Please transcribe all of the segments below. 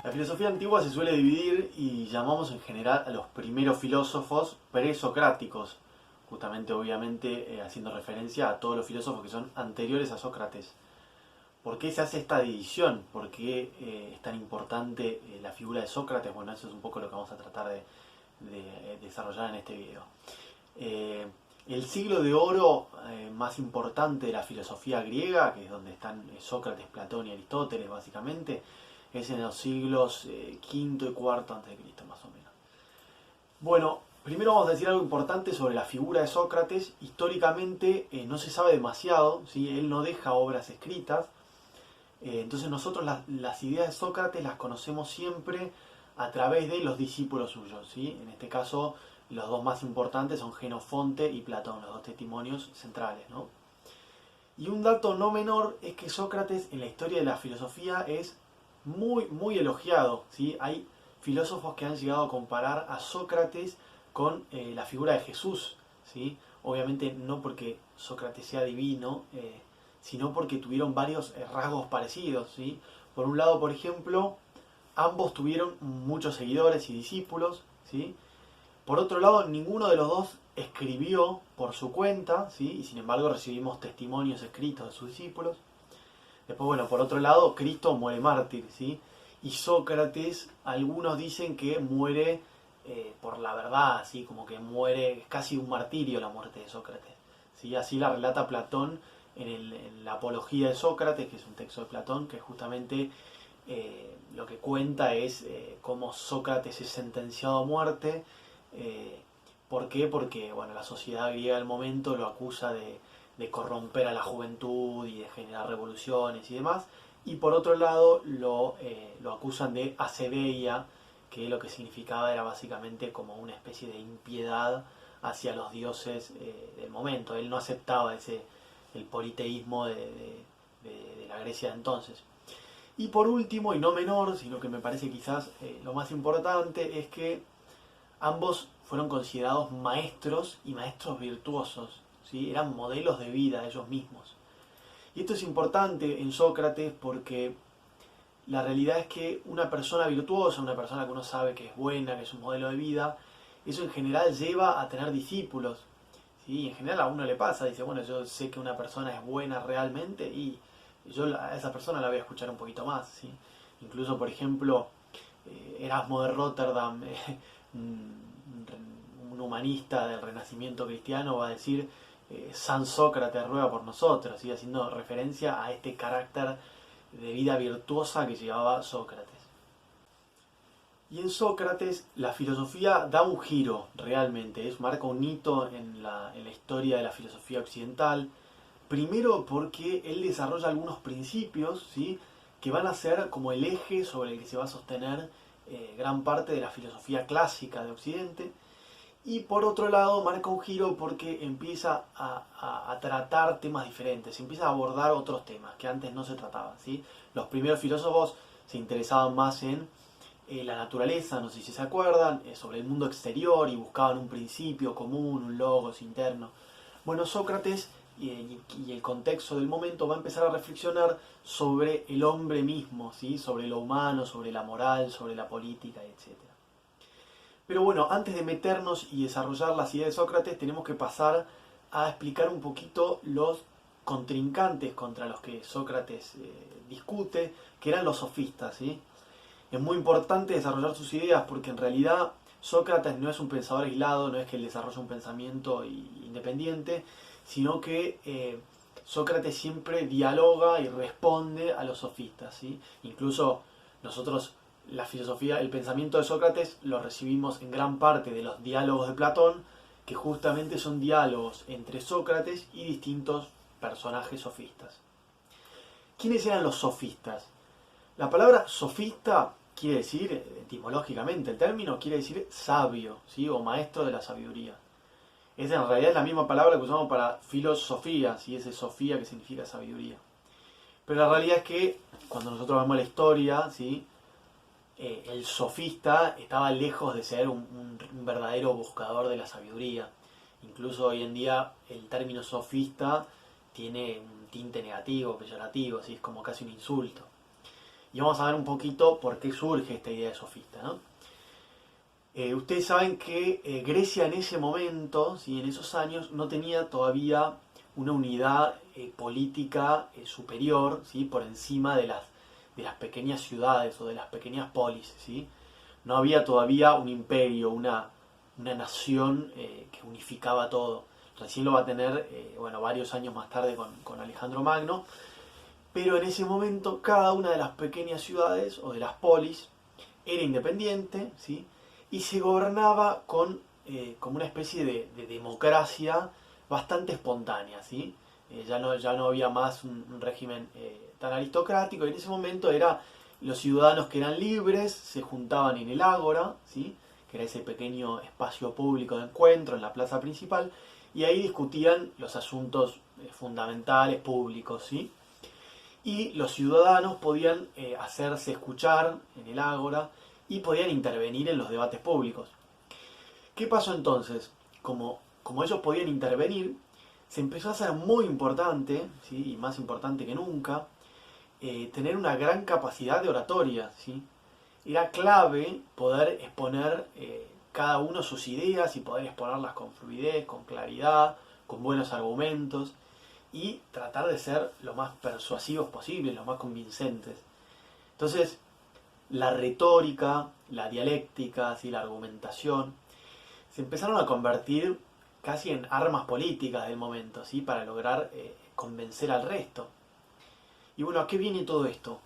La filosofía antigua se suele dividir y llamamos en general a los primeros filósofos presocráticos, justamente obviamente haciendo referencia a todos los filósofos que son anteriores a Sócrates. ¿Por qué se hace esta división? ¿Por qué es tan importante la figura de Sócrates? Bueno, eso es un poco lo que vamos a tratar de desarrollar en este video. El siglo de oro más importante de la filosofía griega, que es donde están Sócrates, Platón y Aristóteles básicamente, es en los siglos quinto y cuarto antes de Cristo más o menos. Bueno, primero vamos a decir algo importante sobre la figura de Sócrates. Históricamente no se sabe demasiado, ¿sí? Él no deja obras escritas. Entonces nosotros las ideas de Sócrates las conocemos siempre a través de los discípulos suyos, ¿sí? En este caso los dos más importantes son Jenofonte y Platón, los dos testimonios centrales, ¿no? Y un dato no menor es que Sócrates en la historia de la filosofía es muy elogiado, ¿sí? Hay filósofos que han llegado a comparar a Sócrates con la figura de Jesús, ¿sí? Obviamente no porque Sócrates sea divino, sino porque tuvieron varios rasgos parecidos, ¿sí? Por un lado, por ejemplo, ambos tuvieron muchos seguidores y discípulos, ¿sí? Por otro lado, ninguno de los dos escribió por su cuenta, ¿sí? Y sin embargo recibimos testimonios escritos de sus discípulos. Después, bueno, por otro lado, Cristo muere mártir, ¿sí? Y Sócrates, algunos dicen que muere por la verdad, ¿sí? Como que muere, es casi un martirio la muerte de Sócrates, ¿sí? Así la relata Platón en la Apología de Sócrates, que es un texto de Platón, que justamente lo que cuenta es cómo Sócrates es sentenciado a muerte. ¿Por qué? Porque bueno, la sociedad griega del momento lo acusa de corromper a la juventud y de generar revoluciones y demás. Y por otro lado lo acusan de acebeia, que lo que significaba era básicamente como una especie de impiedad hacia los dioses del momento. Él no aceptaba el politeísmo de la Grecia de entonces. Y por último, y no menor, sino que me parece quizás lo más importante, es que ambos fueron considerados maestros y maestros virtuosos, ¿sí? Eran modelos de vida ellos mismos. Y esto es importante en Sócrates porque la realidad es que una persona virtuosa, una persona que uno sabe que es buena, que es un modelo de vida, eso en general lleva a tener discípulos, ¿sí? En general a uno le pasa, dice, bueno, yo sé que una persona es buena realmente y yo a esa persona la voy a escuchar un poquito más, ¿sí? Incluso, por ejemplo, Erasmo de Rotterdam, un humanista del Renacimiento cristiano, va a decir San Sócrates ruega por nosotros, ¿sí? Haciendo referencia a este carácter de vida virtuosa que llevaba Sócrates. Y en Sócrates la filosofía da un giro realmente, marca un hito en la historia de la filosofía occidental. Primero porque él desarrolla algunos principios, ¿sí? Que van a ser como el eje sobre el que se va a sostener gran parte de la filosofía clásica de Occidente. Y por otro lado marca un giro porque empieza a tratar temas diferentes, empieza a abordar otros temas que antes no se trataban, ¿sí? Los primeros filósofos se interesaban más en la naturaleza, no sé si se acuerdan, sobre el mundo exterior y buscaban un principio común, un logos interno. Bueno, Sócrates y el contexto del momento va a empezar a reflexionar sobre el hombre mismo, ¿sí? Sobre lo humano, sobre la moral, sobre la política, etc. Pero bueno, antes de meternos y desarrollar las ideas de Sócrates, tenemos que pasar a explicar un poquito los contrincantes contra los que Sócrates discute, que eran los sofistas, ¿sí? Es muy importante desarrollar sus ideas porque en realidad Sócrates no es un pensador aislado, no es que él desarrolle un pensamiento independiente, sino que Sócrates siempre dialoga y responde a los sofistas, ¿sí? Incluso nosotros la filosofía, el pensamiento de Sócrates lo recibimos en gran parte de los diálogos de Platón, que justamente son diálogos entre Sócrates y distintos personajes sofistas. ¿Quiénes eran los sofistas? La palabra sofista quiere decir, etimológicamente el término, quiere decir sabio, ¿sí? O maestro de la sabiduría. Es en realidad la misma palabra que usamos para filosofía, ¿sí? Ese sofía que significa sabiduría. Pero la realidad es que cuando nosotros vemos la historia, ¿sí? El sofista estaba lejos de ser un verdadero buscador de la sabiduría. Incluso hoy en día el término sofista tiene un tinte negativo, peyorativo, ¿sí? Es como casi un insulto. y vamos a ver un poquito por qué surge esta idea de sofista, ¿no? Ustedes saben que Grecia en ese momento, ¿sí? En esos años, no tenía todavía una unidad política superior, ¿sí? Por encima de las pequeñas ciudades o de las pequeñas polis, ¿sí? No había todavía un imperio, una nación que unificaba todo. Recién lo va a tener, bueno, varios años más tarde con Alejandro Magno, pero en ese momento cada una de las pequeñas ciudades o de las polis era independiente, ¿sí? Y se gobernaba como una especie de democracia bastante espontánea, ¿sí? Ya no había más un régimen tan aristocrático, y en ese momento los ciudadanos que eran libres se juntaban en el ágora, ¿sí? Que era ese pequeño espacio público de encuentro en la plaza principal, y ahí discutían los asuntos fundamentales públicos, ¿sí? Y los ciudadanos podían hacerse escuchar en el ágora y podían intervenir en los debates públicos. ¿Qué pasó entonces? Como ellos podían intervenir, se empezó a hacer muy importante, ¿sí? Y más importante que nunca, tener una gran capacidad de oratoria, ¿sí? Era clave poder exponer cada uno sus ideas y poder exponerlas con fluidez, con claridad, con buenos argumentos y tratar de ser lo más persuasivos posible, lo más convincentes. Entonces, la retórica, la dialéctica, ¿sí? La argumentación, se empezaron a convertir casi en armas políticas del momento, ¿sí? Para lograr convencer al resto. Y bueno, ¿a qué viene todo esto?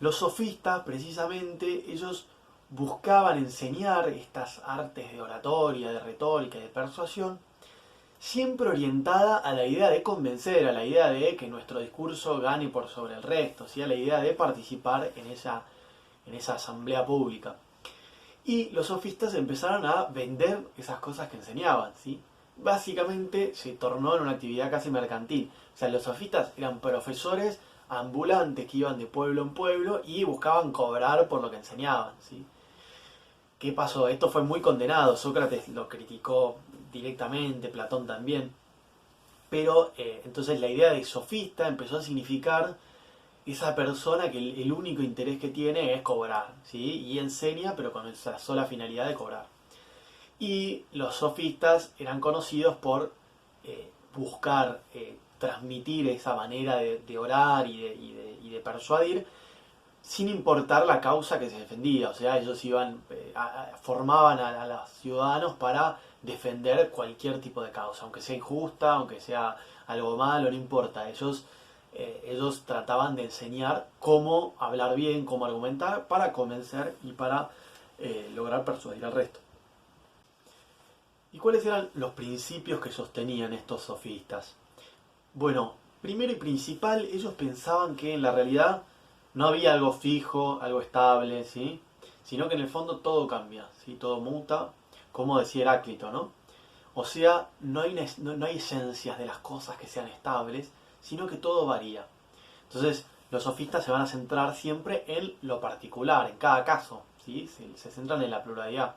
Los sofistas, precisamente, ellos buscaban enseñar estas artes de oratoria, de retórica y de persuasión, siempre orientada a la idea de convencer, a la idea de que nuestro discurso gane por sobre el resto, ¿sí? A la idea de participar en esa asamblea pública. Y los sofistas empezaron a vender esas cosas que enseñaban, ¿sí? Básicamente se tornó en una actividad casi mercantil. O sea, los sofistas eran profesores ambulantes que iban de pueblo en pueblo y buscaban cobrar por lo que enseñaban, ¿sí? ¿Qué pasó? Esto fue muy condenado, Sócrates lo criticó directamente, Platón también. Pero entonces la idea de sofista empezó a significar esa persona que el único interés que tiene es cobrar, ¿sí? Y enseña, pero con esa sola finalidad de cobrar. Y los sofistas eran conocidos por buscar transmitir esa manera de orar y de persuadir sin importar la causa que se defendía. O sea, ellos formaban a los ciudadanos para defender cualquier tipo de causa, aunque sea injusta, aunque sea algo malo, no importa. Ellos trataban de enseñar cómo hablar bien, cómo argumentar, para convencer y para lograr persuadir al resto. ¿Y cuáles eran los principios que sostenían estos sofistas? Bueno, primero y principal, ellos pensaban que en la realidad no había algo fijo, algo estable, ¿sí? Sino que en el fondo todo cambia, ¿sí? Todo muta, como decía Heráclito, ¿no? O sea, no hay esencias de las cosas que sean estables, sino que todo varía. Entonces, los sofistas se van a centrar siempre en lo particular, en cada caso, ¿sí? Se centran en la pluralidad.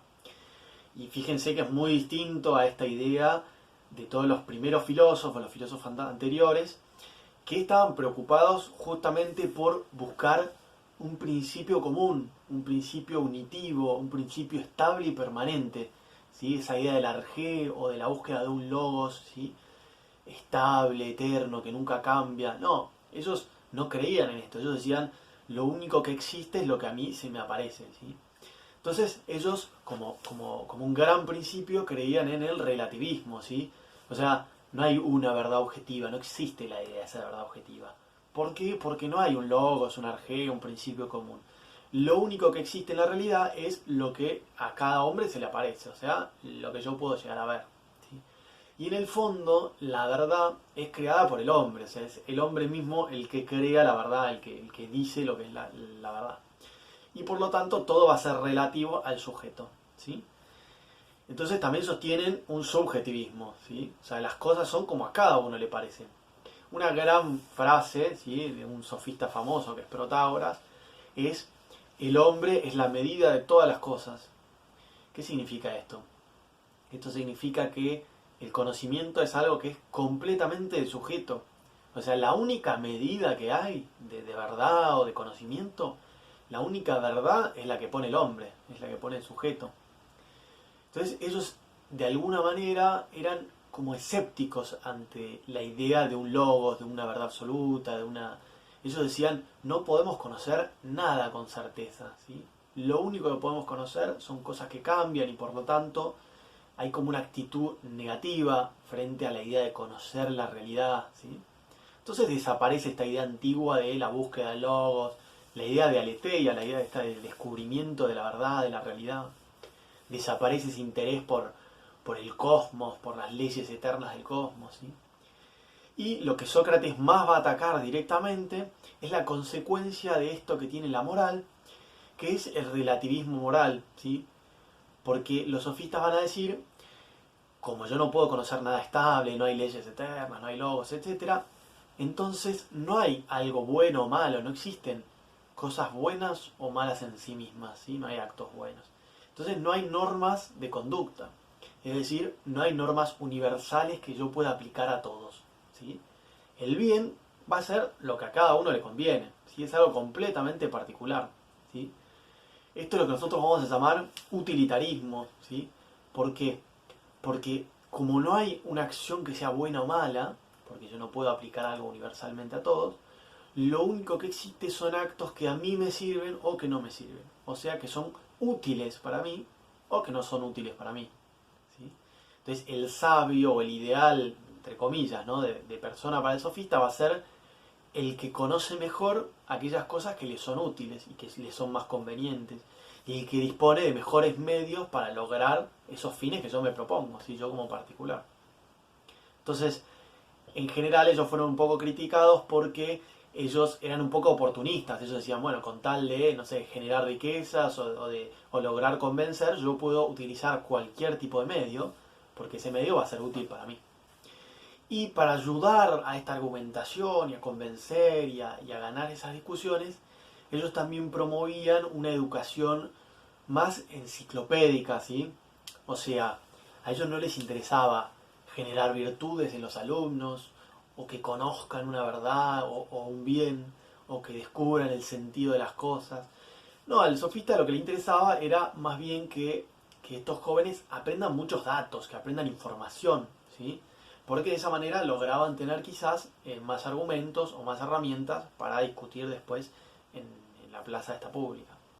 Y fíjense que es muy distinto a esta idea de todos los primeros filósofos, los filósofos anteriores, que estaban preocupados justamente por buscar un principio común, un principio unitivo, un principio estable y permanente, ¿sí? Esa idea del arjé o de la búsqueda de un logos, ¿sí? Estable, eterno, que nunca cambia. No, ellos no creían en esto, ellos decían, lo único que existe es lo que a mí se me aparece, ¿sí? Entonces ellos, como un gran principio, creían en el relativismo, ¿sí? O sea, no hay una verdad objetiva, no existe la idea de esa verdad objetiva. ¿Por qué? Porque no hay un logos, un arjé, un principio común. Lo único que existe en la realidad es lo que a cada hombre se le aparece, o sea, lo que yo puedo llegar a ver, ¿sí? Y en el fondo, la verdad es creada por el hombre, o sea, es el hombre mismo el que crea la verdad, el que dice lo que es la verdad. Y por lo tanto, todo va a ser relativo al sujeto, ¿sí? Entonces también sostienen un subjetivismo, ¿sí? O sea, las cosas son como a cada uno le parece. Una gran frase, ¿sí? De un sofista famoso que es Protágoras es: el hombre es la medida de todas las cosas. ¿Qué significa esto? Esto significa que el conocimiento es algo que es completamente del sujeto. O sea, la única medida que hay de verdad o de conocimiento La única verdad es la que pone el hombre, es la que pone el sujeto. Entonces ellos de alguna manera eran como escépticos ante la idea de un logos, de una verdad absoluta, de una... Ellos decían, no podemos conocer nada con certeza, ¿sí? Lo único que podemos conocer son cosas que cambian y por lo tanto hay como una actitud negativa frente a la idea de conocer la realidad, ¿sí? Entonces desaparece esta idea antigua de la búsqueda de logos, la idea de aletheia, la idea esta del descubrimiento de la verdad, de la realidad. Desaparece ese interés por el cosmos, por las leyes eternas del cosmos, ¿sí? Y lo que Sócrates más va a atacar directamente es la consecuencia de esto que tiene la moral, que es el relativismo moral, ¿sí? Porque los sofistas van a decir, como yo no puedo conocer nada estable, no hay leyes eternas, no hay logos, etc., entonces no hay algo bueno o malo, no existen cosas buenas o malas en sí mismas, ¿sí? No hay actos buenos. Entonces no hay normas de conducta, es decir, no hay normas universales que yo pueda aplicar a todos, ¿sí? El bien va a ser lo que a cada uno le conviene, ¿sí? Es algo completamente particular, ¿sí? Esto es lo que nosotros vamos a llamar utilitarismo, ¿sí? ¿Por qué? Porque como no hay una acción que sea buena o mala, porque yo no puedo aplicar algo universalmente a todos, lo único que existe son actos que a mí me sirven o que no me sirven. O sea, que son útiles para mí o que no son útiles para mí, ¿sí? Entonces el sabio o el ideal, entre comillas, ¿no? de persona para el sofista va a ser el que conoce mejor aquellas cosas que le son útiles y que le son más convenientes, y el que dispone de mejores medios para lograr esos fines que yo me propongo, ¿sí? Yo como particular. Entonces, en general ellos fueron un poco criticados porque ellos eran un poco oportunistas. Ellos decían, bueno, con tal de, no sé, generar riquezas o lograr convencer, yo puedo utilizar cualquier tipo de medio, porque ese medio va a ser útil para mí. Y para ayudar a esta argumentación y a convencer y a ganar esas discusiones, ellos también promovían una educación más enciclopédica, ¿sí? O sea, a ellos no les interesaba generar virtudes en los alumnos, o que conozcan una verdad o un bien, o que descubran el sentido de las cosas. No, al sofista lo que le interesaba era más bien que estos jóvenes aprendan muchos datos, que aprendan información, ¿sí? Porque de esa manera lograban tener quizás más argumentos o más herramientas para discutir después en la plaza esta pública.